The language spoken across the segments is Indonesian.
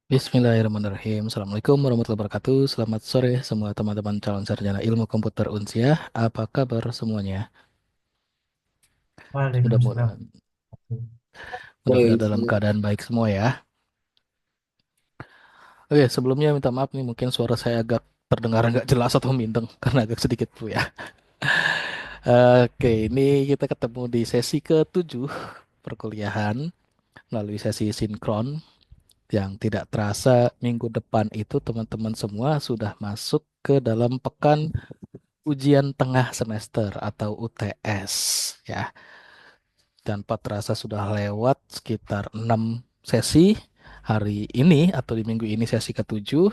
Bismillahirrahmanirrahim. Assalamualaikum warahmatullahi wabarakatuh. Selamat sore semua teman-teman calon sarjana ilmu komputer Unsiah. Apa kabar semuanya? Waalaikumsalam. Mudah-mudahan mudah-mudahan dalam keadaan baik semua ya. Oke, sebelumnya minta maaf nih mungkin suara saya agak terdengar nggak jelas atau mindeng karena agak sedikit flu ya. Oke, ini kita ketemu di sesi ke-7 perkuliahan melalui sesi sinkron yang tidak terasa minggu depan itu teman-teman semua sudah masuk ke dalam pekan ujian tengah semester atau UTS ya. Tanpa terasa sudah lewat sekitar 6 sesi hari ini atau di minggu ini sesi ke-7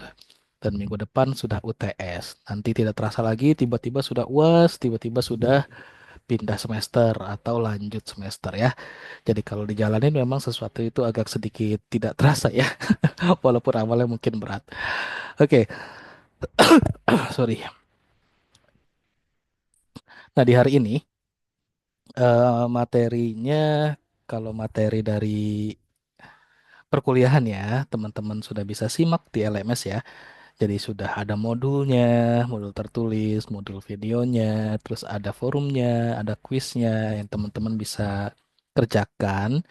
dan minggu depan sudah UTS. Nanti tidak terasa lagi tiba-tiba sudah UAS, tiba-tiba sudah pindah semester atau lanjut semester ya. Jadi kalau dijalanin memang sesuatu itu agak sedikit tidak terasa ya, walaupun awalnya mungkin berat. Oke, sorry. Nah, di hari ini materinya kalau materi dari perkuliahan ya, teman-teman sudah bisa simak di LMS ya. Jadi sudah ada modulnya, modul tertulis, modul videonya, terus ada forumnya, ada kuisnya yang teman-teman bisa kerjakan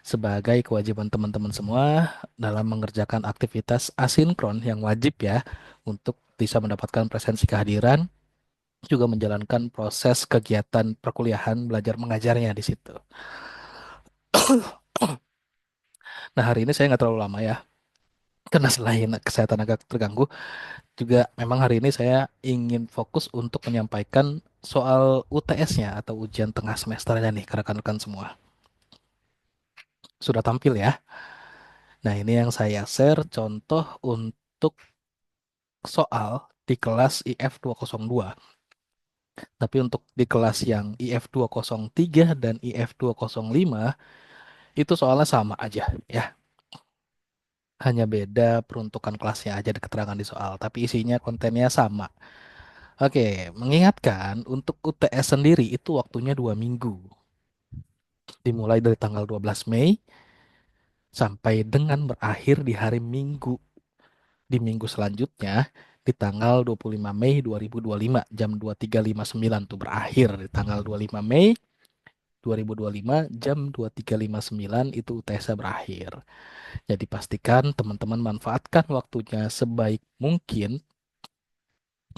sebagai kewajiban teman-teman semua dalam mengerjakan aktivitas asinkron yang wajib ya untuk bisa mendapatkan presensi kehadiran, juga menjalankan proses kegiatan perkuliahan belajar mengajarnya di situ. Nah, hari ini saya nggak terlalu lama ya, karena selain kesehatan agak terganggu, juga memang hari ini saya ingin fokus untuk menyampaikan soal UTS-nya atau ujian tengah semesternya nih ke rekan-rekan semua. Sudah tampil ya. Nah, ini yang saya share contoh untuk soal di kelas IF 202. Tapi untuk di kelas yang IF 203 dan IF 205 itu soalnya sama aja ya. Hanya beda peruntukan kelasnya aja di keterangan di soal, tapi isinya kontennya sama. Oke, mengingatkan untuk UTS sendiri itu waktunya 2 minggu. Dimulai dari tanggal 12 Mei sampai dengan berakhir di hari Minggu. Di minggu selanjutnya, di tanggal 25 Mei 2025, jam 23.59 tuh berakhir. Di tanggal 25 Mei 2025, jam 23.59 itu UTS berakhir. Jadi pastikan teman-teman manfaatkan waktunya sebaik mungkin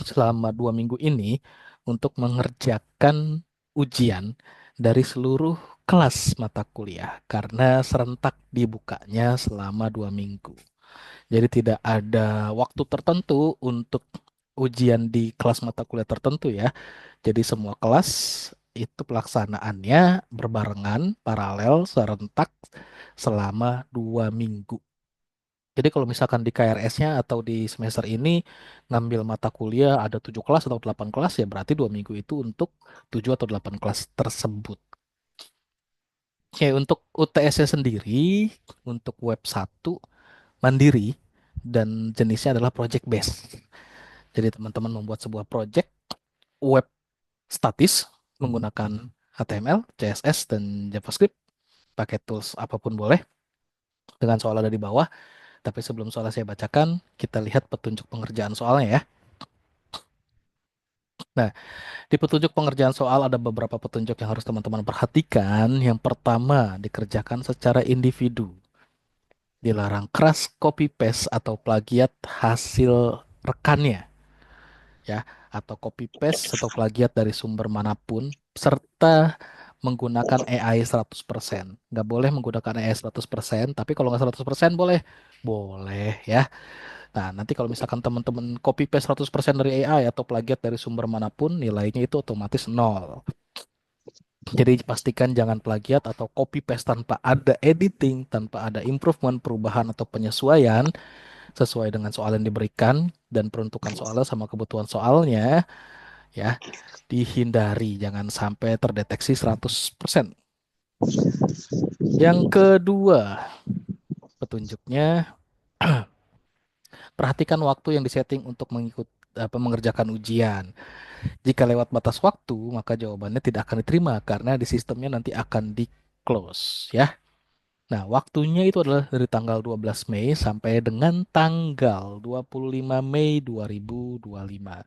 selama 2 minggu ini untuk mengerjakan ujian dari seluruh kelas mata kuliah karena serentak dibukanya selama 2 minggu. Jadi tidak ada waktu tertentu untuk ujian di kelas mata kuliah tertentu ya. Jadi semua kelas itu pelaksanaannya berbarengan, paralel, serentak selama 2 minggu. Jadi kalau misalkan di KRS-nya atau di semester ini ngambil mata kuliah ada 7 kelas atau 8 kelas ya berarti 2 minggu itu untuk 7 atau 8 kelas tersebut. Oke, untuk UTS-nya sendiri, untuk web 1 mandiri dan jenisnya adalah project base. Jadi teman-teman membuat sebuah project web statis menggunakan HTML, CSS, dan JavaScript, pakai tools apapun boleh, dengan soal ada di bawah. Tapi sebelum soalnya saya bacakan, kita lihat petunjuk pengerjaan soalnya ya. Nah, di petunjuk pengerjaan soal ada beberapa petunjuk yang harus teman-teman perhatikan. Yang pertama, dikerjakan secara individu. Dilarang keras copy paste atau plagiat hasil rekannya ya, atau copy paste atau plagiat dari sumber manapun serta menggunakan AI 100%. Nggak boleh menggunakan AI 100%, tapi kalau nggak 100% boleh. Boleh ya. Nah, nanti kalau misalkan teman-teman copy paste 100% dari AI atau plagiat dari sumber manapun, nilainya itu otomatis nol. Jadi pastikan jangan plagiat atau copy paste tanpa ada editing, tanpa ada improvement, perubahan atau penyesuaian sesuai dengan soal yang diberikan dan peruntukan soalnya sama kebutuhan soalnya ya. Dihindari, jangan sampai terdeteksi 100%. Yang kedua, petunjuknya perhatikan waktu yang disetting untuk mengerjakan ujian. Jika lewat batas waktu, maka jawabannya tidak akan diterima karena di sistemnya nanti akan di close ya. Nah, waktunya itu adalah dari tanggal 12 Mei sampai dengan tanggal 25 Mei 2025.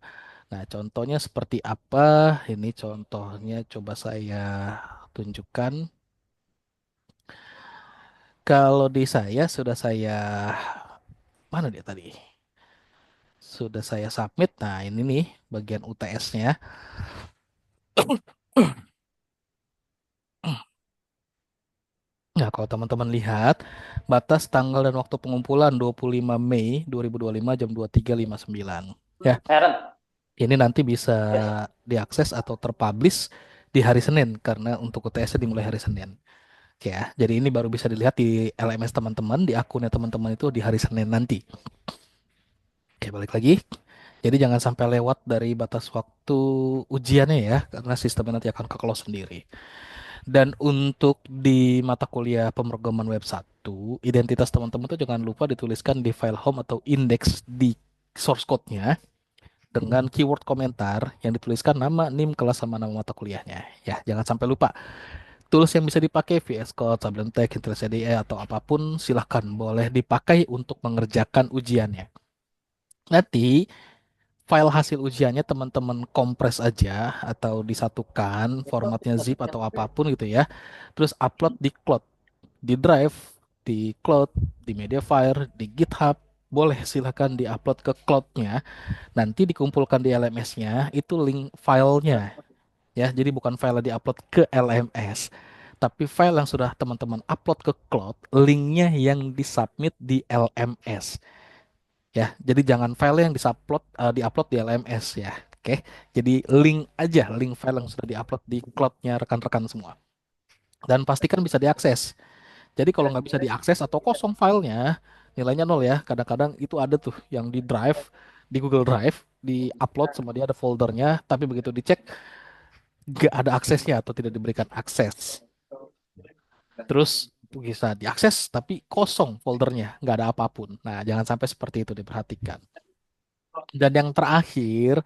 Nah, contohnya seperti apa? Ini contohnya coba saya tunjukkan. Kalau di saya sudah saya mana dia tadi? Sudah saya submit. Nah, ini nih bagian UTS-nya. Nah, kalau teman-teman lihat batas tanggal dan waktu pengumpulan 25 Mei 2025 jam 23.59. Ya, Aaron, ini nanti bisa yes. diakses atau terpublish di hari Senin karena untuk UTS-nya dimulai hari Senin. Oke ya, jadi ini baru bisa dilihat di LMS teman-teman, di akunnya teman-teman itu di hari Senin nanti. Oke, balik lagi. Jadi jangan sampai lewat dari batas waktu ujiannya ya, karena sistemnya nanti akan ke-close sendiri. Dan untuk di mata kuliah pemrograman web 1, identitas teman-teman tuh jangan lupa dituliskan di file home atau index di source code-nya dengan keyword komentar yang dituliskan nama, NIM, kelas sama nama mata kuliahnya. Ya, jangan sampai lupa. Tools yang bisa dipakai VS Code, Sublime Text, Intel CDE atau apapun silahkan boleh dipakai untuk mengerjakan ujiannya. Nanti file hasil ujiannya teman-teman kompres aja atau disatukan formatnya zip atau apapun gitu ya. Terus upload di cloud, di drive, di cloud, di Mediafire, di GitHub. Boleh silahkan di-upload ke cloudnya. Nanti dikumpulkan di LMS-nya, itu link filenya ya. Jadi bukan file yang di-upload ke LMS, tapi file yang sudah teman-teman upload ke cloud, linknya yang disubmit di LMS. Ya, jadi jangan file yang diupload di LMS ya. Oke, jadi link aja, link file yang sudah diupload di cloudnya rekan-rekan semua. Dan pastikan bisa diakses. Jadi kalau nggak bisa diakses atau kosong filenya, nilainya nol ya. Kadang-kadang itu ada tuh yang di drive, di Google Drive, di upload sama dia ada foldernya, tapi begitu dicek nggak ada aksesnya atau tidak diberikan akses. Terus bisa diakses tapi kosong foldernya, nggak ada apapun. Nah, jangan sampai seperti itu diperhatikan. Dan yang terakhir,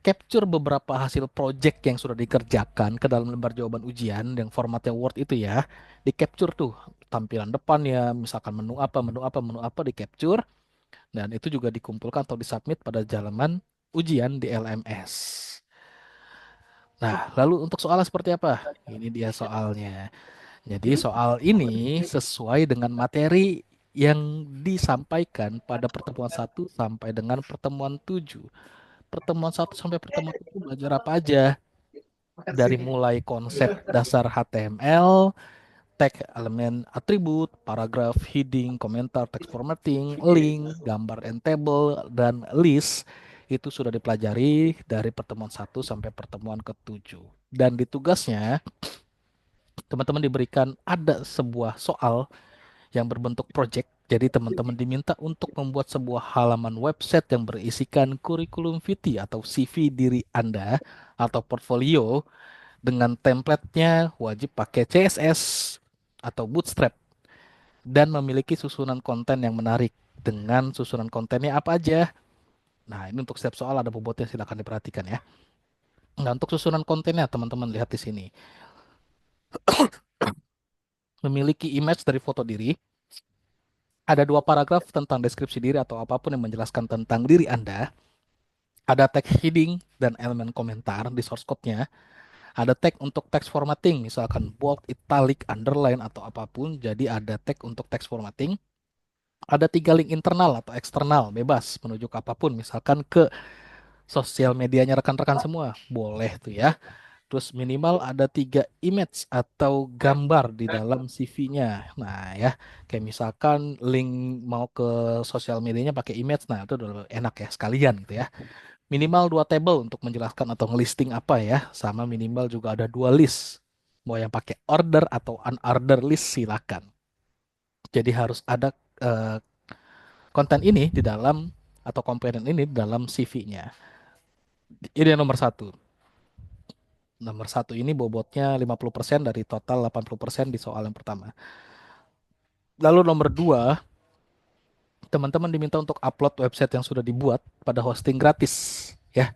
capture beberapa hasil project yang sudah dikerjakan ke dalam lembar jawaban ujian yang formatnya Word itu ya. Di capture tuh tampilan depannya, misalkan menu apa di capture dan itu juga dikumpulkan atau disubmit pada halaman ujian di LMS. Nah, lalu untuk soalnya seperti apa? Ini dia soalnya. Jadi soal ini sesuai dengan materi yang disampaikan pada pertemuan 1 sampai dengan pertemuan 7. Pertemuan 1 sampai pertemuan 7 belajar apa aja? Dari mulai konsep dasar HTML, tag elemen atribut, paragraf, heading, komentar, text formatting, link, gambar and table, dan list itu sudah dipelajari dari pertemuan 1 sampai pertemuan ke-7. Dan di tugasnya, teman-teman diberikan ada sebuah soal yang berbentuk project. Jadi teman-teman diminta untuk membuat sebuah halaman website yang berisikan kurikulum vitae atau CV diri Anda atau portfolio dengan templatenya wajib pakai CSS atau Bootstrap dan memiliki susunan konten yang menarik. Dengan susunan kontennya apa aja? Nah, ini untuk setiap soal ada bobotnya silakan diperhatikan ya. Nah, untuk susunan kontennya teman-teman lihat di sini. Memiliki image dari foto diri, ada 2 paragraf tentang deskripsi diri atau apapun yang menjelaskan tentang diri Anda. Ada tag heading dan elemen komentar di source code-nya. Ada tag untuk text formatting, misalkan bold, italic, underline, atau apapun. Jadi ada tag untuk text formatting. Ada 3 link internal atau eksternal, bebas menuju ke apapun, misalkan ke sosial medianya rekan-rekan semua. Boleh tuh ya. Terus minimal ada 3 image atau gambar di dalam CV-nya. Nah ya, kayak misalkan link mau ke sosial medianya pakai image, nah itu udah enak ya sekalian gitu ya. Minimal 2 table untuk menjelaskan atau ngelisting apa ya, sama minimal juga ada 2 list. Mau yang pakai order atau unorder list silakan. Jadi harus ada eh, konten ini di dalam atau komponen ini di dalam CV-nya. Ini yang nomor satu. Nomor satu ini bobotnya 50% dari total 80% di soal yang pertama. Lalu nomor dua, teman-teman diminta untuk upload website yang sudah dibuat pada hosting gratis. Ya,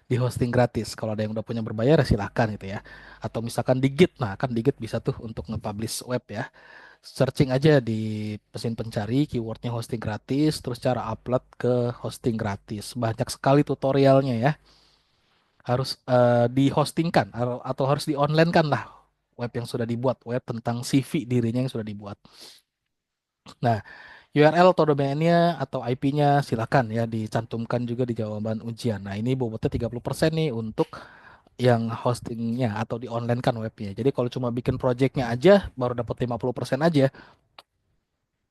di hosting gratis. Kalau ada yang udah punya berbayar ya silahkan gitu ya. Atau misalkan di Git, nah kan di Git bisa tuh untuk nge-publish web ya. Searching aja di mesin pencari keywordnya hosting gratis, terus cara upload ke hosting gratis. Banyak sekali tutorialnya ya. Harus dihostingkan atau harus di online kan lah web yang sudah dibuat, web tentang CV dirinya yang sudah dibuat. Nah, URL atau domainnya atau IP-nya silakan ya dicantumkan juga di jawaban ujian. Nah, ini bobotnya 30% nih untuk yang hostingnya atau di online kan webnya. Jadi kalau cuma bikin projectnya aja baru dapat 50% aja.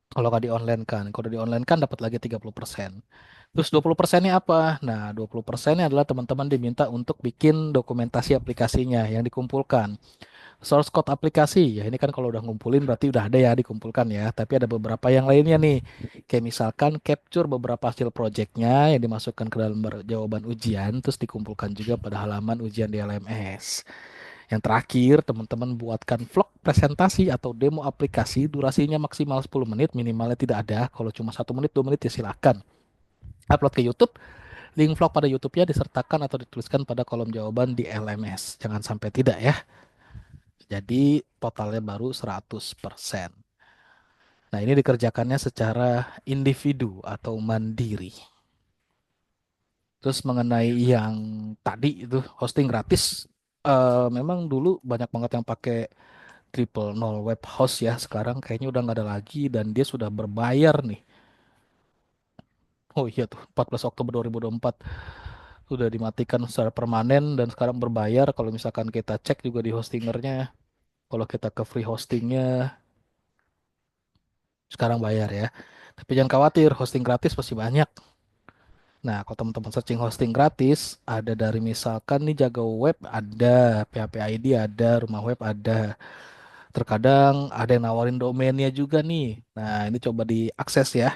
Kalau nggak di online kan, kalau di online kan dapat lagi 30%. Terus 20%-nya apa? Nah, 20%-nya adalah teman-teman diminta untuk bikin dokumentasi aplikasinya yang dikumpulkan. Source code aplikasi, ya ini kan kalau udah ngumpulin berarti udah ada ya dikumpulkan ya. Tapi ada beberapa yang lainnya nih. Kayak misalkan capture beberapa hasil projectnya yang dimasukkan ke dalam jawaban ujian, terus dikumpulkan juga pada halaman ujian di LMS. Yang terakhir, teman-teman buatkan vlog presentasi atau demo aplikasi, durasinya maksimal 10 menit, minimalnya tidak ada. Kalau cuma 1 menit, 2 menit ya silakan. Upload ke YouTube, link vlog pada YouTube-nya disertakan atau dituliskan pada kolom jawaban di LMS. Jangan sampai tidak ya. Jadi totalnya baru 100%. Nah, ini dikerjakannya secara individu atau mandiri. Terus mengenai yang tadi itu hosting gratis, memang dulu banyak banget yang pakai triple nol web host ya. Sekarang kayaknya udah nggak ada lagi dan dia sudah berbayar nih. Oh iya tuh, 14 Oktober 2024 sudah dimatikan secara permanen dan sekarang berbayar. Kalau misalkan kita cek juga di hostingernya, kalau kita ke free hostingnya sekarang bayar ya. Tapi jangan khawatir, hosting gratis masih banyak. Nah, kalau teman-teman searching hosting gratis, ada dari misalkan nih Jago Web ada, PHP ID ada, Rumah Web ada. Terkadang ada yang nawarin domainnya juga nih. Nah, ini coba diakses ya.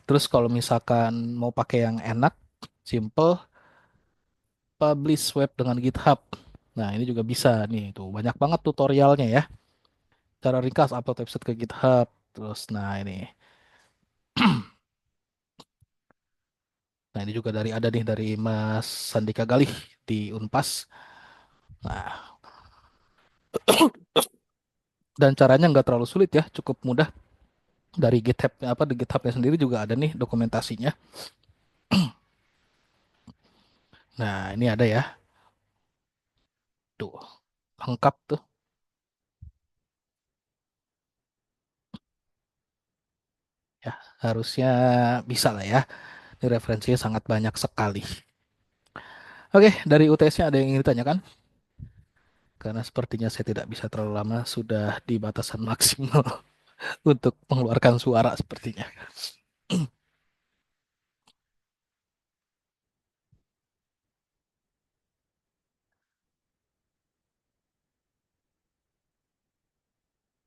Terus kalau misalkan mau pakai yang enak, simple, publish web dengan GitHub. Nah, ini juga bisa nih, tuh banyak banget tutorialnya ya. Cara ringkas upload website ke GitHub. Terus, nah ini. Nah, ini juga dari ada nih dari Mas Sandika Galih di Unpas. Nah, dan caranya nggak terlalu sulit ya, cukup mudah. Dari GitHub apa di GitHubnya sendiri juga ada nih dokumentasinya. Nah, ini ada ya. Tuh, lengkap tuh. Ya, harusnya bisa lah ya. Ini referensinya sangat banyak sekali. Oke, dari UTS-nya ada yang ingin ditanyakan? Karena sepertinya saya tidak bisa terlalu lama, sudah di batasan maksimal untuk mengeluarkan suara sepertinya.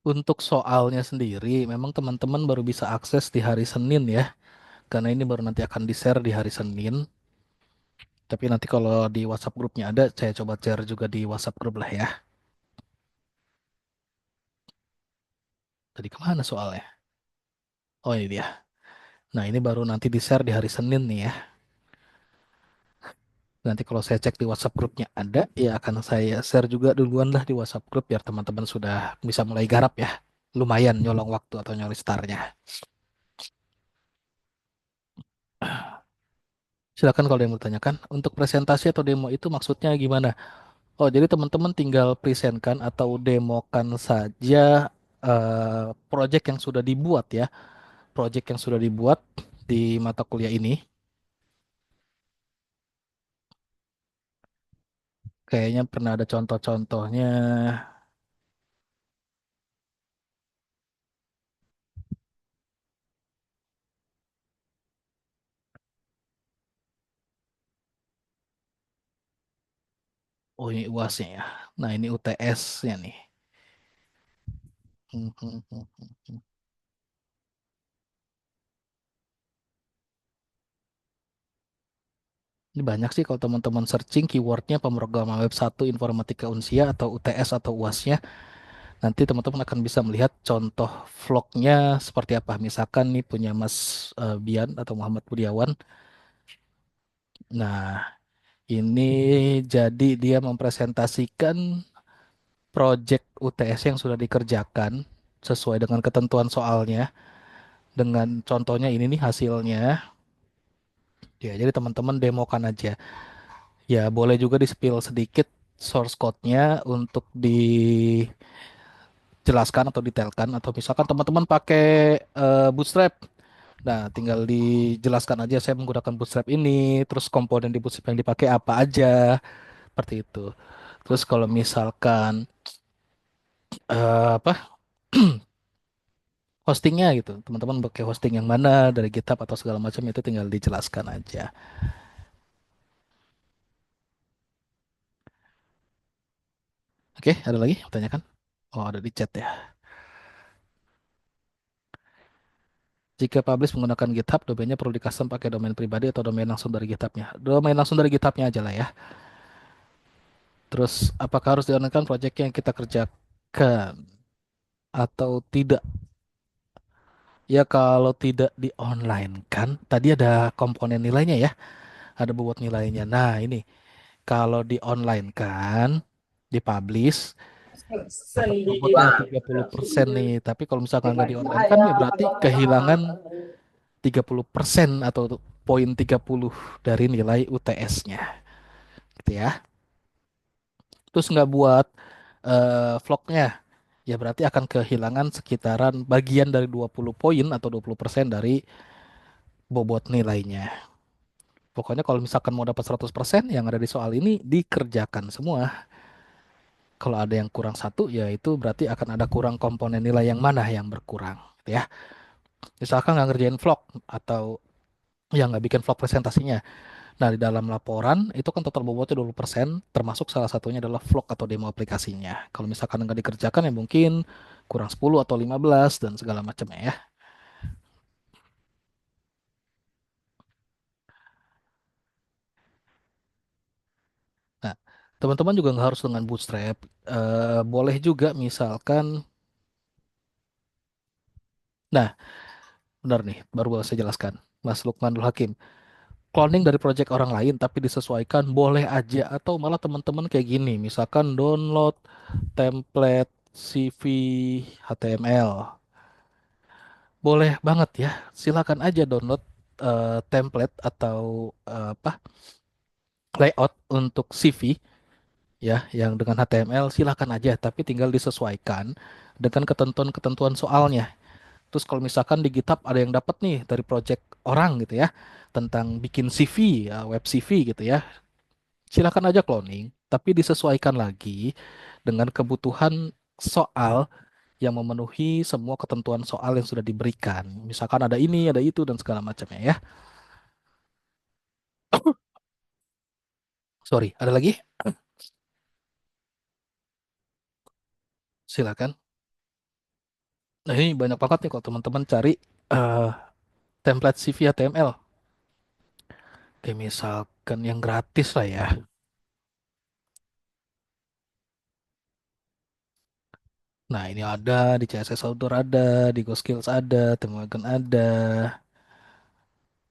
Untuk soalnya sendiri, memang teman-teman baru bisa akses di hari Senin ya, karena ini baru nanti akan di-share di hari Senin. Tapi nanti kalau di WhatsApp grupnya ada, saya coba share juga di WhatsApp grup lah ya. Tadi kemana soalnya? Oh ini dia. Nah ini baru nanti di-share di hari Senin nih ya. Nanti kalau saya cek di WhatsApp grupnya ada, ya akan saya share juga duluan lah di WhatsApp grup biar teman-teman sudah bisa mulai garap ya. Lumayan nyolong waktu atau nyoli startnya. Silakan kalau ada yang mau ditanyakan. Untuk presentasi atau demo itu maksudnya gimana? Oh, jadi teman-teman tinggal presentkan atau demokan saja project yang sudah dibuat ya. Project yang sudah dibuat di mata kuliah ini. Kayaknya pernah ada contoh-contohnya. Oh, ini UAS-nya ya. Nah, ini UTS-nya nih. Hmm, hmm, hmm, hmm. Ini banyak sih kalau teman-teman searching keywordnya pemrograman web 1 Informatika Unsia atau UTS atau UAS-nya. Nanti teman-teman akan bisa melihat contoh vlognya seperti apa. Misalkan nih punya Mas Bian atau Muhammad Budiawan. Nah, ini jadi dia mempresentasikan project UTS yang sudah dikerjakan. sesuai dengan ketentuan soalnya. Dengan contohnya ini nih hasilnya. Ya, jadi teman-teman demokan aja. Ya, boleh juga di-spill sedikit source code-nya untuk dijelaskan atau detailkan. Atau misalkan teman-teman pakai Bootstrap. Nah, tinggal dijelaskan aja saya menggunakan Bootstrap ini, terus komponen di Bootstrap yang dipakai apa aja, seperti itu. Terus kalau misalkan apa hostingnya gitu, teman-teman pakai hosting yang mana dari GitHub atau segala macam itu tinggal dijelaskan aja. Oke, ada lagi yang tanyakan? Oh, ada di chat ya. Jika publish menggunakan GitHub, domainnya perlu di custom pakai domain pribadi atau domain langsung dari GitHub-nya. Domain langsung dari GitHub-nya aja lah ya. Terus, apakah harus dijalankan proyek yang kita kerjakan atau tidak? Ya, kalau tidak di online kan, tadi ada komponen nilainya ya, ada bobot nilainya. Nah, ini kalau di online kan, dipublish, dapat bobotnya 30% nih. Tapi kalau misalkan nggak di online kan, ya berarti kehilangan 30% atau poin 30 dari nilai UTS-nya. Gitu ya. Terus nggak buat vlognya, ya berarti akan kehilangan sekitaran bagian dari 20 poin atau 20% dari bobot nilainya. Pokoknya kalau misalkan mau dapat 100% yang ada di soal ini dikerjakan semua. Kalau ada yang kurang satu, ya itu berarti akan ada kurang komponen nilai yang mana yang berkurang, gitu ya. Misalkan nggak ngerjain vlog atau yang nggak bikin vlog presentasinya. Nah, di dalam laporan itu kan total bobotnya 20%, termasuk salah satunya adalah vlog atau demo aplikasinya. Kalau misalkan nggak dikerjakan ya mungkin kurang 10 atau 15 dan segala macamnya ya. Nah, teman-teman juga nggak harus dengan Bootstrap. Boleh juga misalkan, nah benar nih, baru saya jelaskan. Mas Lukmanul Hakim. Cloning dari project orang lain tapi disesuaikan boleh aja atau malah teman-teman kayak gini misalkan download template CV HTML boleh banget ya silakan aja download template atau apa layout untuk CV ya yang dengan HTML silakan aja tapi tinggal disesuaikan dengan ketentuan-ketentuan soalnya. Terus kalau misalkan di GitHub ada yang dapat nih dari project orang gitu ya tentang bikin CV, ya, web CV gitu ya. Silakan aja cloning, tapi disesuaikan lagi dengan kebutuhan soal yang memenuhi semua ketentuan soal yang sudah diberikan. Misalkan ada ini, ada itu, dan segala macamnya ya. Sorry, ada lagi? Silakan. Nah ini banyak banget nih kalau teman-teman cari eh, template CV HTML. Kayak misalkan yang gratis lah ya. Nah ini ada, di CSS Outdoor ada, di GoSkills ada, Temuagen ada,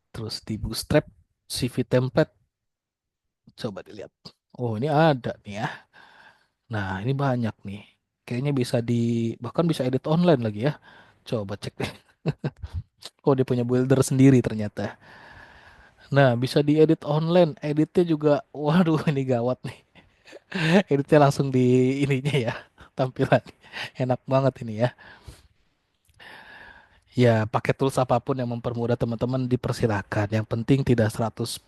terus di Bootstrap CV template. Coba dilihat. Oh ini ada nih ya. Nah, ini banyak nih. Kayaknya bisa bahkan bisa edit online lagi ya. Coba cek deh. Oh, dia punya builder sendiri ternyata. Nah, bisa diedit online. Editnya juga, waduh, ini gawat nih. Editnya langsung di ininya ya, tampilan. Enak banget ini ya. Ya, pakai tools apapun yang mempermudah teman-teman dipersilakan. Yang penting tidak 100%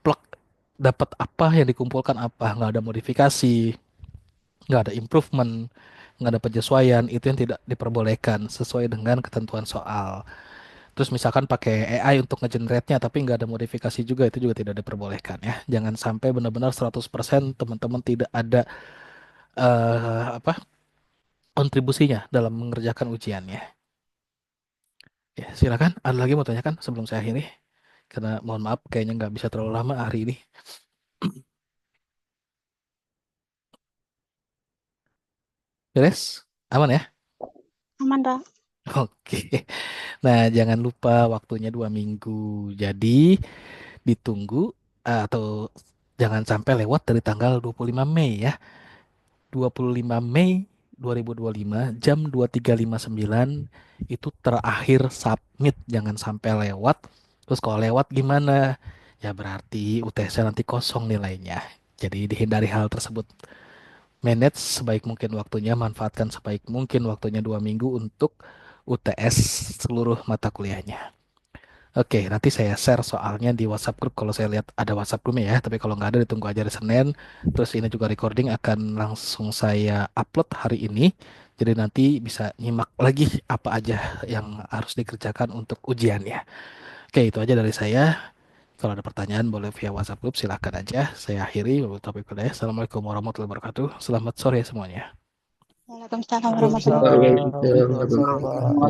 plek dapat apa yang dikumpulkan apa. Nggak ada modifikasi, nggak ada improvement, nggak ada penyesuaian, itu yang tidak diperbolehkan sesuai dengan ketentuan soal. Terus misalkan pakai AI untuk ngegenerate-nya tapi nggak ada modifikasi juga, itu juga tidak diperbolehkan ya. Jangan sampai benar-benar 100% teman-teman tidak ada apa kontribusinya dalam mengerjakan ujiannya. Ya, silakan. Ada lagi mau tanyakan sebelum saya akhiri? Karena mohon maaf kayaknya nggak bisa terlalu lama hari ini. Beres? Aman ya? Aman, Kak. Oke. Nah, jangan lupa waktunya 2 minggu. Jadi ditunggu atau jangan sampai lewat dari tanggal 25 Mei ya. 25 Mei 2025 jam 23.59 itu terakhir submit, jangan sampai lewat. Terus kalau lewat gimana? Ya berarti UTS nanti kosong nilainya. Jadi dihindari hal tersebut. Manage sebaik mungkin waktunya, manfaatkan sebaik mungkin waktunya 2 minggu untuk UTS seluruh mata kuliahnya. Oke, nanti saya share soalnya di WhatsApp group kalau saya lihat ada WhatsApp groupnya ya. Tapi kalau nggak ada ditunggu aja hari Senin. Terus ini juga recording akan langsung saya upload hari ini. Jadi nanti bisa nyimak lagi apa aja yang harus dikerjakan untuk ujiannya. Oke, itu aja dari saya. Kalau ada pertanyaan boleh via WhatsApp group silahkan aja. Saya akhiri. Assalamualaikum warahmatullahi wabarakatuh. Selamat sore semuanya. Waalaikumsalam warahmatullahi wabarakatuh. Waalaikumsalam warahmatullahi wabarakatuh.